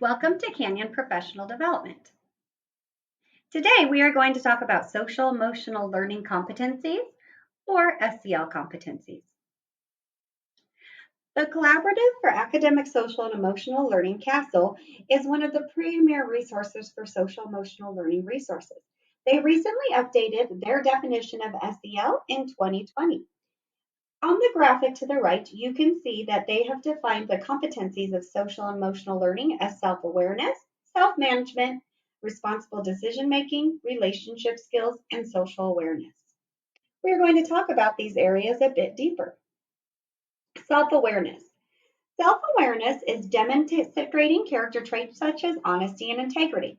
Welcome to Canyon Professional Development. Today we are going to talk about social emotional learning competencies, or SEL competencies. The Collaborative for Academic, Social, and Emotional Learning, CASEL, is one of the premier resources for social emotional learning resources. They recently updated their definition of SEL in 2020. On the graphic to the right, you can see that they have defined the competencies of social and emotional learning as self-awareness, self-management, responsible decision-making, relationship skills, and social awareness. We are going to talk about these areas a bit deeper. Self-awareness. Self-awareness is demonstrating character traits such as honesty and integrity,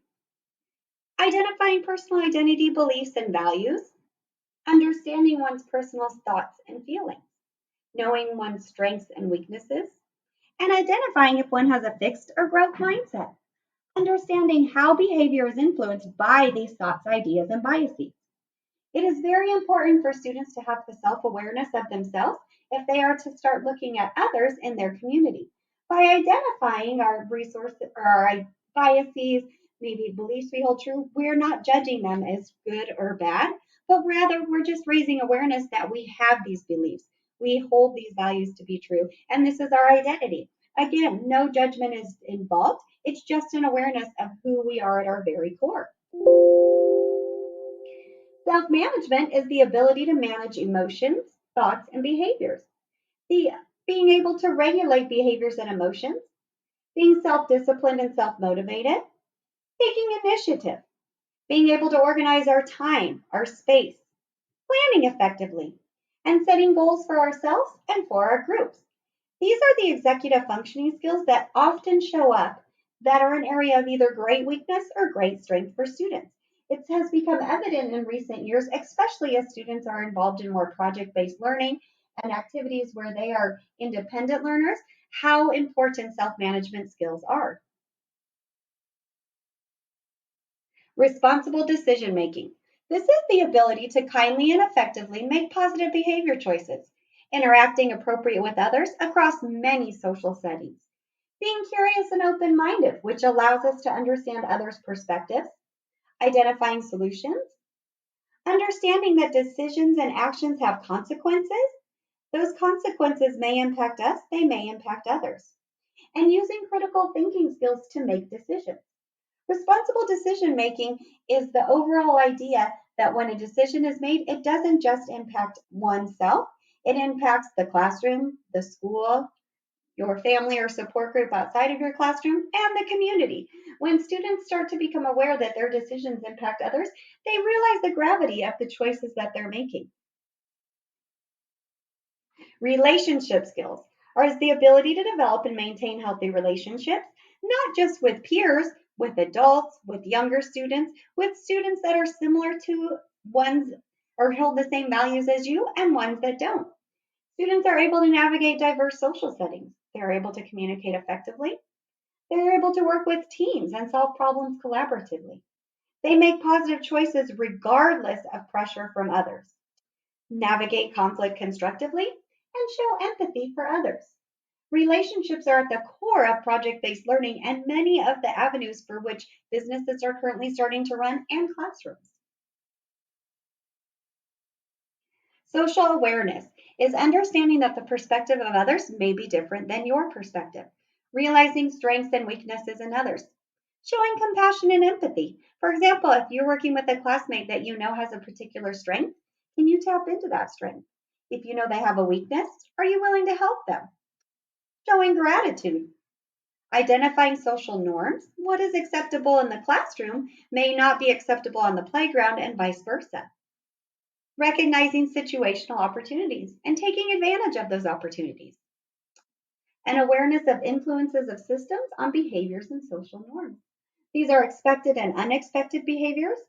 identifying personal identity, beliefs, and values, understanding one's personal thoughts and feelings, knowing one's strengths and weaknesses, and identifying if one has a fixed or growth mindset, understanding how behavior is influenced by these thoughts, ideas, and biases. It is very important for students to have the self-awareness of themselves if they are to start looking at others in their community. By identifying our resources or our biases, maybe beliefs we hold true, we're not judging them as good or bad, but rather we're just raising awareness that we have these beliefs. We hold these values to be true, and this is our identity. Again, no judgment is involved. It's just an awareness of who we are at our very core. Self-management is the ability to manage emotions, thoughts, and behaviors. The being able to regulate behaviors and emotions, being self-disciplined and self-motivated, taking initiative, being able to organize our time, our space, planning effectively, and setting goals for ourselves and for our groups. These are the executive functioning skills that often show up that are an area of either great weakness or great strength for students. It has become evident in recent years, especially as students are involved in more project-based learning and activities where they are independent learners, how important self-management skills are. Responsible decision making. This is the ability to kindly and effectively make positive behavior choices, interacting appropriate with others across many social settings. Being curious and open minded, which allows us to understand others' perspectives, identifying solutions, understanding that decisions and actions have consequences. Those consequences may impact us, they may impact others, and using critical thinking skills to make decisions. Responsible decision making is the overall idea that when a decision is made, it doesn't just impact oneself, it impacts the classroom, the school, your family or support group outside of your classroom, and the community. When students start to become aware that their decisions impact others, they realize the gravity of the choices that they're making. Relationship skills are the ability to develop and maintain healthy relationships, not just with peers, with adults, with younger students, with students that are similar to ones or hold the same values as you and ones that don't. Students are able to navigate diverse social settings. They're able to communicate effectively. They're able to work with teams and solve problems collaboratively. They make positive choices regardless of pressure from others, navigate conflict constructively, and show empathy for others. Relationships are at the core of project based learning and many of the avenues for which businesses are currently starting to run and classrooms. Social awareness is understanding that the perspective of others may be different than your perspective, realizing strengths and weaknesses in others, showing compassion and empathy. For example, if you're working with a classmate that you know has a particular strength, can you tap into that strength? If you know they have a weakness, are you willing to help them? Showing gratitude, identifying social norms. What is acceptable in the classroom may not be acceptable on the playground, and vice versa. Recognizing situational opportunities and taking advantage of those opportunities. And awareness of influences of systems on behaviors and social norms. These are expected and unexpected behaviors.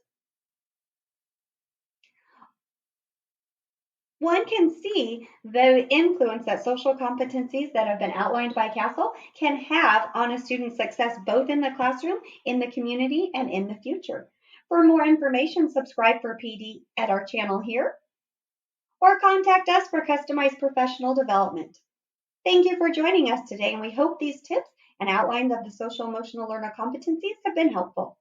One can see the influence that social competencies that have been outlined by CASEL can have on a student's success both in the classroom, in the community, and in the future. For more information, subscribe for PD at our channel here or contact us for customized professional development. Thank you for joining us today, and we hope these tips and outlines of the social emotional learner competencies have been helpful.